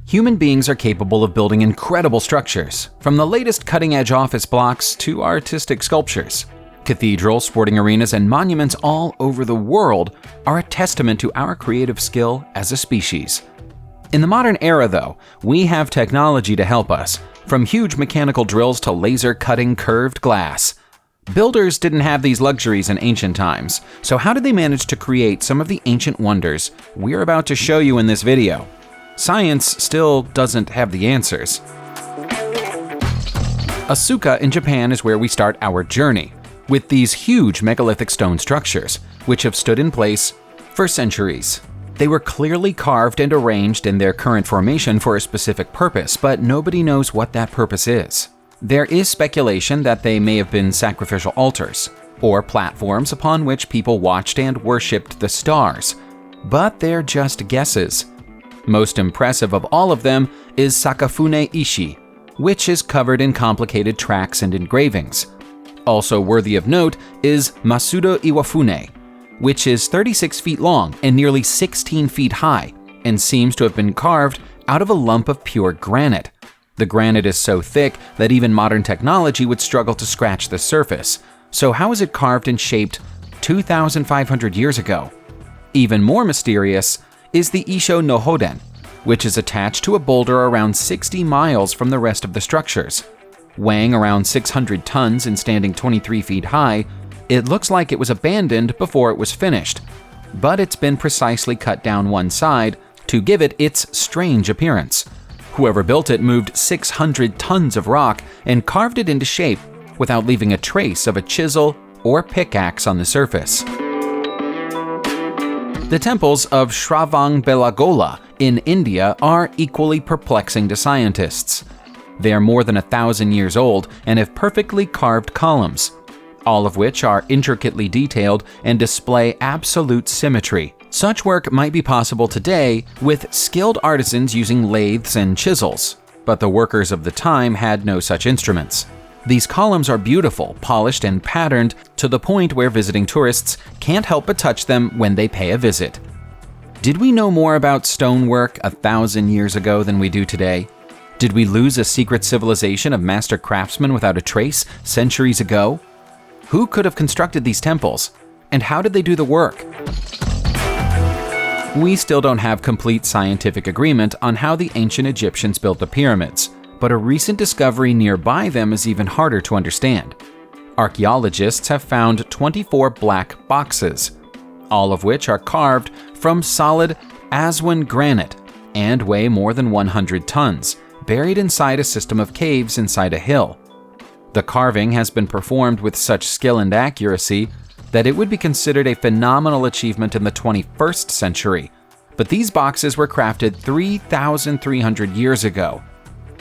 Human beings are capable of building incredible structures, from the latest cutting-edge office blocks to artistic sculptures. Cathedrals, sporting arenas, and monuments all over the world are a testament to our creative skill as a species. In the modern era, though, we have technology to help us, from huge mechanical drills to laser-cutting curved glass. Builders didn't have these luxuries in ancient times, so how did they manage to create some of the ancient wonders we're about to show you in this video? Science still doesn't have the answers. Asuka in Japan is where we start our journey, with these huge megalithic stone structures, which have stood in place for centuries. They were clearly carved and arranged in their current formation for a specific purpose, but nobody knows what that purpose is. There is speculation that they may have been sacrificial altars, or platforms upon which people watched and worshipped the stars, but they're just guesses. Most impressive of all of them is Sakafune Ishi, which is covered in complicated tracks and engravings. Also worthy of note is Masudo Iwafune, which is 36 feet long and nearly 16 feet high, and seems to have been carved out of a lump of pure granite. The granite is so thick that even modern technology would struggle to scratch the surface. So how is it carved and shaped 2,500 years ago? Even more mysterious is the Isho no Hoden, which is attached to a boulder around 60 miles from the rest of the structures. Weighing around 600 tons and standing 23 feet high, it looks like it was abandoned before it was finished, but it's been precisely cut down one side to give it its strange appearance. Whoever built it moved 600 tons of rock and carved it into shape without leaving a trace of a chisel or pickaxe on the surface. The temples of Shravangabelagola in India are equally perplexing to scientists. They are more than 1,000 years old and have perfectly carved columns, all of which are intricately detailed and display absolute symmetry. Such work might be possible today with skilled artisans using lathes and chisels, but the workers of the time had no such instruments. These columns are beautiful, polished, and patterned to the point where visiting tourists can't help but touch them when they pay a visit. Did we know more about stonework 1,000 years ago than we do today? Did we lose a secret civilization of master craftsmen without a trace centuries ago? Who could have constructed these temples, and how did they do the work? We still don't have complete scientific agreement on how the ancient Egyptians built the pyramids, but a recent discovery nearby them is even harder to understand. Archaeologists have found 24 black boxes, all of which are carved from solid Aswan granite and weigh more than 100 tons, buried inside a system of caves inside a hill. The carving has been performed with such skill and accuracy that it would be considered a phenomenal achievement in the 21st century, but these boxes were crafted 3,300 years ago.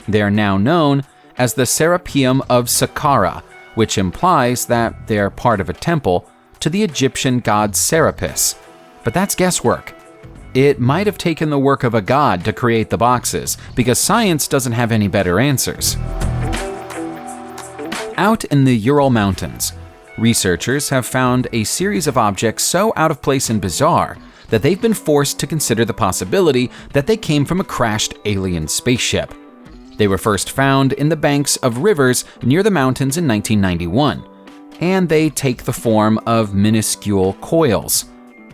They are now known as the Serapeum of Saqqara, which implies that they are part of a temple to the Egyptian god Serapis. But that's guesswork. It might have taken the work of a god to create the boxes, because science doesn't have any better answers. Out in the Ural Mountains, researchers have found a series of objects so out of place and bizarre that they've been forced to consider the possibility that they came from a crashed alien spaceship. They were first found in the banks of rivers near the mountains in 1991, and they take the form of minuscule coils,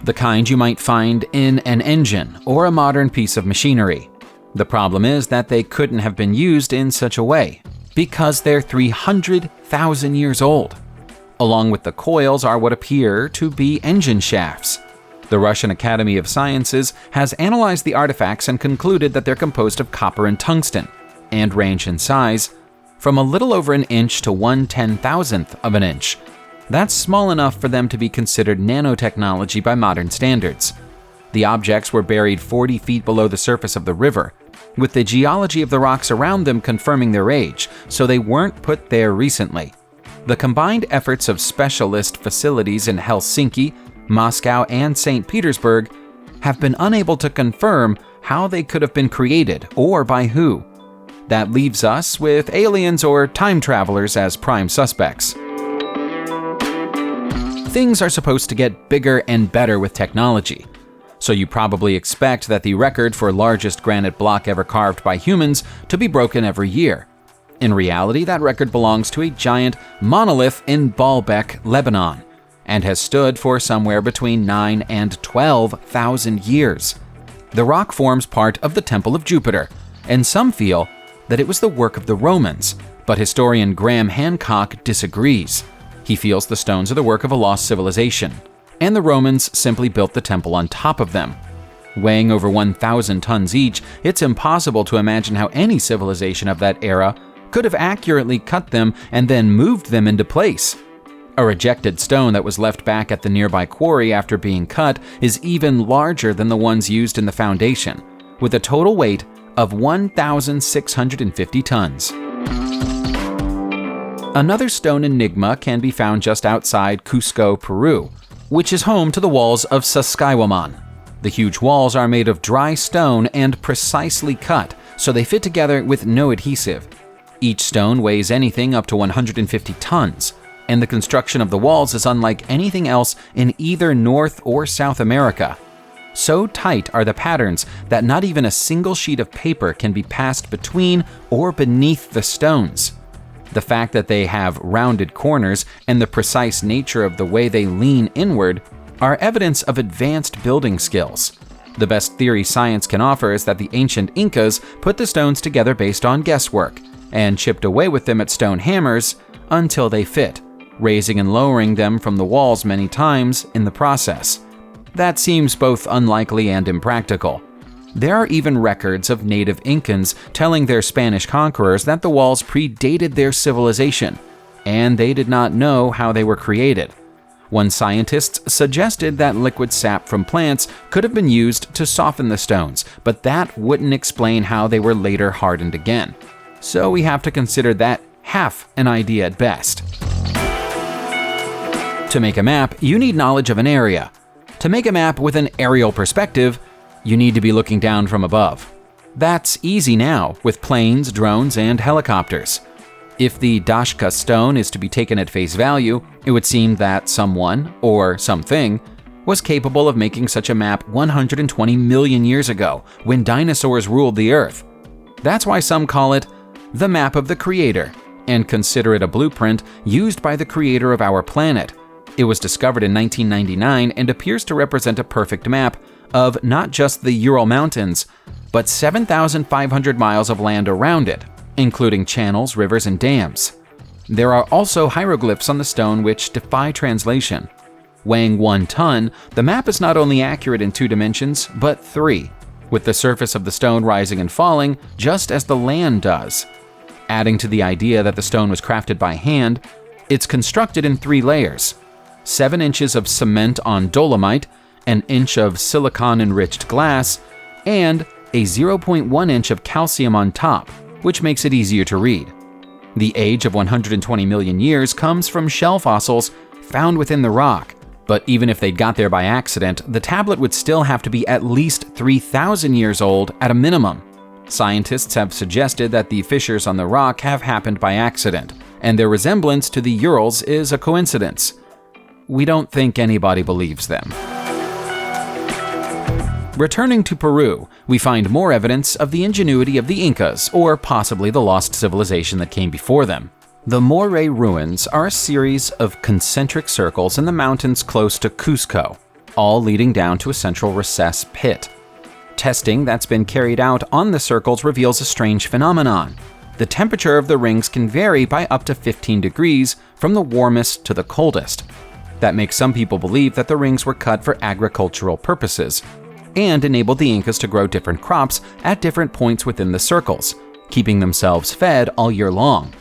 the kind you might find in an engine or a modern piece of machinery. The problem is that they couldn't have been used in such a way, because they're 300,000 years old. Along with the coils are what appear to be engine shafts. The Russian Academy of Sciences has analyzed the artifacts and concluded that they're composed of copper and tungsten, and range in size from a little over an inch to 1/10,000th of an inch. That's small enough for them to be considered nanotechnology by modern standards. The objects were buried 40 feet below the surface of the river, with the geology of the rocks around them confirming their age, so they weren't put there recently. The combined efforts of specialist facilities in Helsinki, Moscow, and St. Petersburg have been unable to confirm how they could have been created or by who. That leaves us with aliens or time travelers as prime suspects. Things are supposed to get bigger and better with technology, so you probably expect that the record for largest granite block ever carved by humans to be broken every year. In reality, that record belongs to a giant monolith in Baalbek, Lebanon, and has stood for somewhere between 9,000 and 12,000 years. The rock forms part of the Temple of Jupiter, and some feel that it was the work of the Romans, but historian Graham Hancock disagrees. He feels the stones are the work of a lost civilization, and the Romans simply built the temple on top of them. Weighing over 1,000 tons each, it's impossible to imagine how any civilization of that era could have accurately cut them and then moved them into place. A rejected stone that was left back at the nearby quarry after being cut is even larger than the ones used in the foundation, with a total weight of 1,650 tons. Another stone enigma can be found just outside Cusco, Peru, which is home to the walls of Sacsayhuaman. The huge walls are made of dry stone and precisely cut, so they fit together with no adhesive. Each stone weighs anything up to 150 tons, and the construction of the walls is unlike anything else in either North or South America. So tight are the patterns that not even a single sheet of paper can be passed between or beneath the stones. The fact that they have rounded corners and the precise nature of the way they lean inward are evidence of advanced building skills. The best theory science can offer is that the ancient Incas put the stones together based on guesswork and chipped away with them at stone hammers until they fit, raising and lowering them from the walls many times in the process. That seems both unlikely and impractical. There are even records of native Incans telling their Spanish conquerors that the walls predated their civilization, and they did not know how they were created. One scientist suggested that liquid sap from plants could have been used to soften the stones, but that wouldn't explain how they were later hardened again. So we have to consider that half an idea at best. To make a map, you need knowledge of an area. To make a map with an aerial perspective, you need to be looking down from above. That's easy now with planes, drones, and helicopters. If the Dashka stone is to be taken at face value, it would seem that someone, or something, was capable of making such a map 120 million years ago, when dinosaurs ruled the Earth. That's why some call it the map of the Creator, and consider it a blueprint used by the creator of our planet. It was discovered in 1999 and appears to represent a perfect map of not just the Ural Mountains, but 7,500 miles of land around it, including channels, rivers, and dams. There are also hieroglyphs on the stone which defy translation. Weighing 1 ton, the map is not only accurate in 2 dimensions, but 3, with the surface of the stone rising and falling just as the land does. Adding to the idea that the stone was crafted by hand, it's constructed in 3 layers: 7 inches of cement on dolomite, an inch of silicon-enriched glass, and a 0.1 inch of calcium on top, which makes it easier to read. The age of 120 million years comes from shell fossils found within the rock, but even if they got there by accident, the tablet would still have to be at least 3,000 years old at a minimum. Scientists have suggested that the fissures on the rock have happened by accident, and their resemblance to the Urals is a coincidence. We don't think anybody believes them. Returning to Peru, we find more evidence of the ingenuity of the Incas, or possibly the lost civilization that came before them. The Moray ruins are a series of concentric circles in the mountains close to Cusco, all leading down to a central recess pit. Testing that's been carried out on the circles reveals a strange phenomenon. The temperature of the rings can vary by up to 15 degrees from the warmest to the coldest. That makes some people believe that the rings were cut for agricultural purposes, and enabled the Incas to grow different crops at different points within the circles, keeping themselves fed all year long.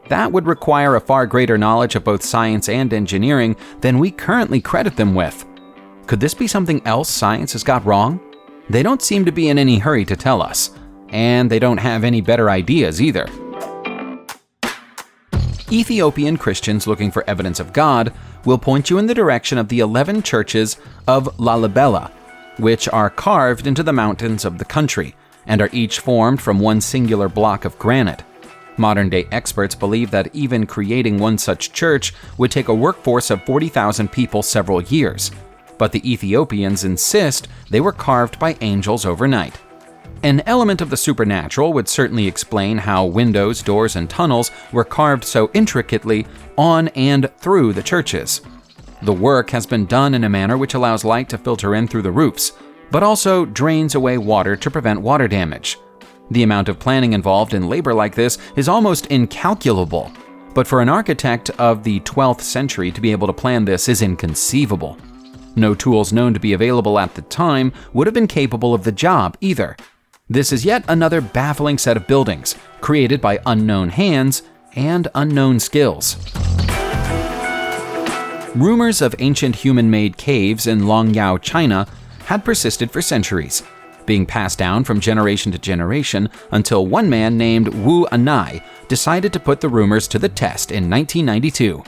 That would require a far greater knowledge of both science and engineering than we currently credit them with. Could this be something else science has got wrong? They don't seem to be in any hurry to tell us, and they don't have any better ideas either. Ethiopian Christians looking for evidence of God will point you in the direction of the 11 churches of Lalibela, which are carved into the mountains of the country and are each formed from one singular block of granite. Modern-day experts believe that even creating one such church would take a workforce of 40,000 people several years. but the Ethiopians insist they were carved by angels overnight. An element of the supernatural would certainly explain how windows, doors, and tunnels were carved so intricately on and through the churches. The work has been done in a manner which allows light to filter in through the roofs, but also drains away water to prevent water damage. The amount of planning involved in labor like this is almost incalculable, but for an architect of the 12th century to be able to plan this is inconceivable. No tools known to be available at the time would have been capable of the job either. This is yet another baffling set of buildings, created by unknown hands and unknown skills. Rumors of ancient human-made caves in Longyao, China, had persisted for centuries, being passed down from generation to generation until one man named Wu Anai decided to put the rumors to the test in 1992.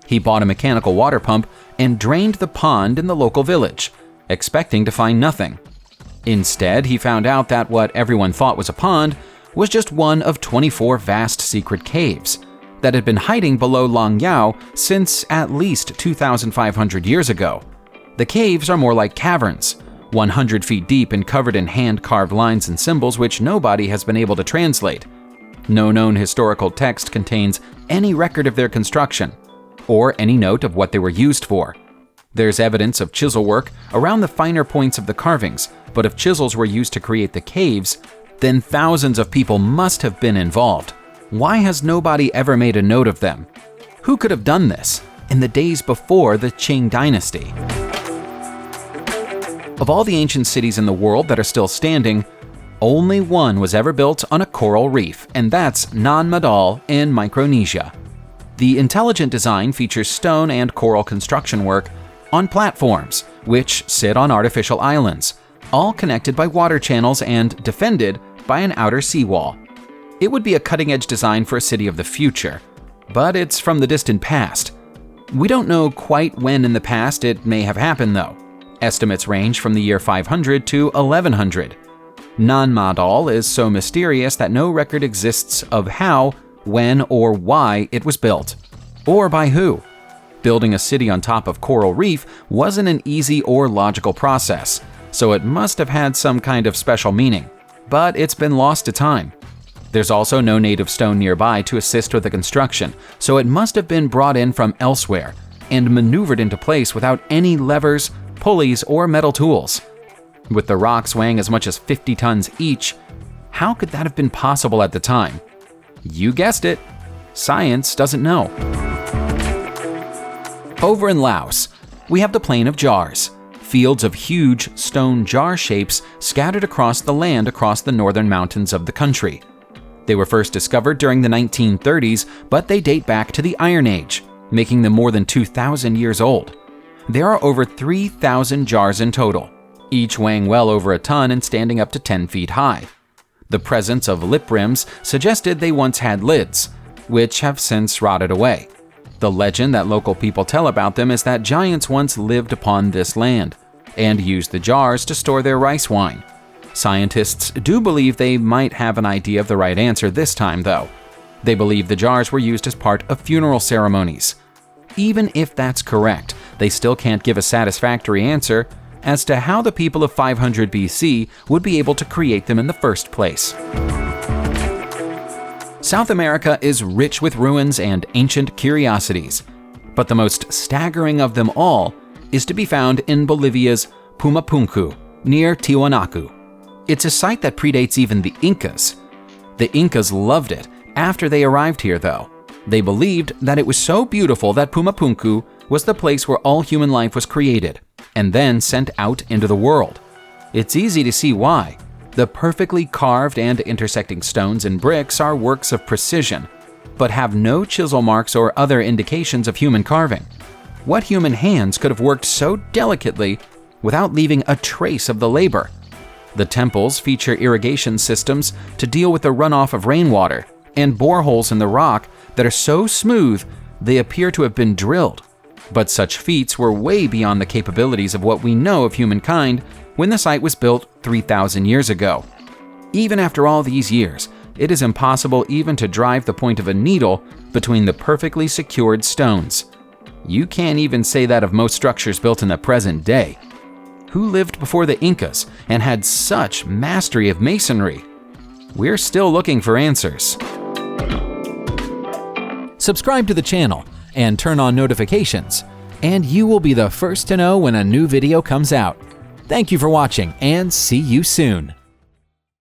He bought a mechanical water pump and drained the pond in the local village, expecting to find nothing. Instead, he found out that what everyone thought was a pond was just one of 24 vast secret caves that had been hiding below Longyao since at least 2,500 years ago. The caves are more like caverns, 100 feet deep and covered in hand-carved lines and symbols which nobody has been able to translate. No known historical text contains any record of their construction, or any note of what they were used for. There's evidence of chisel work around the finer points of the carvings, but if chisels were used to create the caves, then thousands of people must have been involved. Why has nobody ever made a note of them? Who could have done this in the days before the Qing dynasty? Of all the ancient cities in the world that are still standing, only one was ever built on a coral reef, and that's Nan Madol in Micronesia. The intelligent design features stone and coral construction work on platforms, which sit on artificial islands, all connected by water channels and defended by an outer seawall. It would be a cutting-edge design for a city of the future, but it's from the distant past. We don't know quite when in the past it may have happened, though. Estimates range from the year 500 to 1100. Nan Madol is so mysterious that no record exists of how, when, or why it was built, or by who. Building a city on top of coral reef wasn't an easy or logical process, so it must have had some kind of special meaning, but it's been lost to time. There's also no native stone nearby to assist with the construction, so it must have been brought in from elsewhere and maneuvered into place without any levers, pulleys, or metal tools. With the rocks weighing as much as 50 tons each, how could that have been possible at the time? You guessed it, science doesn't know. Over in Laos, we have the Plain of Jars, fields of huge stone jar shapes scattered across the land across the northern mountains of the country. They were first discovered during the 1930s, but they date back to the Iron Age, making them more than 2,000 years old. There are over 3,000 jars in total, each weighing well over a ton and standing up to 10 feet high. The presence of lip rims suggested they once had lids, which have since rotted away. The legend that local people tell about them is that giants once lived upon this land and used the jars to store their rice wine. Scientists do believe they might have an idea of the right answer this time, though. They believe the jars were used as part of funeral ceremonies. Even if that's correct, they still can't give a satisfactory answer as to how the people of 500 BC would be able to create them in the first place. South America is rich with ruins and ancient curiosities, but the most staggering of them all is to be found in Bolivia's Pumapunku, near Tiwanaku. It's a site that predates even the Incas. The Incas loved it after they arrived here, though. They believed that it was so beautiful that Pumapunku was the place where all human life was created and then sent out into the world. It's easy to see why. The perfectly carved and intersecting stones and bricks are works of precision, but have no chisel marks or other indications of human carving. What human hands could have worked so delicately without leaving a trace of the labor? The temples feature irrigation systems to deal with the runoff of rainwater and boreholes in the rock that are so smooth they appear to have been drilled. But such feats were way beyond the capabilities of what we know of humankind when the site was built 3,000 years ago. Even after all these years, it is impossible even to drive the point of a needle between the perfectly secured stones. You can't even say that of most structures built in the present day. Who lived before the Incas and had such mastery of masonry? We're still looking for answers. Subscribe to the channel and turn on notifications, and you will be the first to know when a new video comes out. Thank you for watching, and see you soon.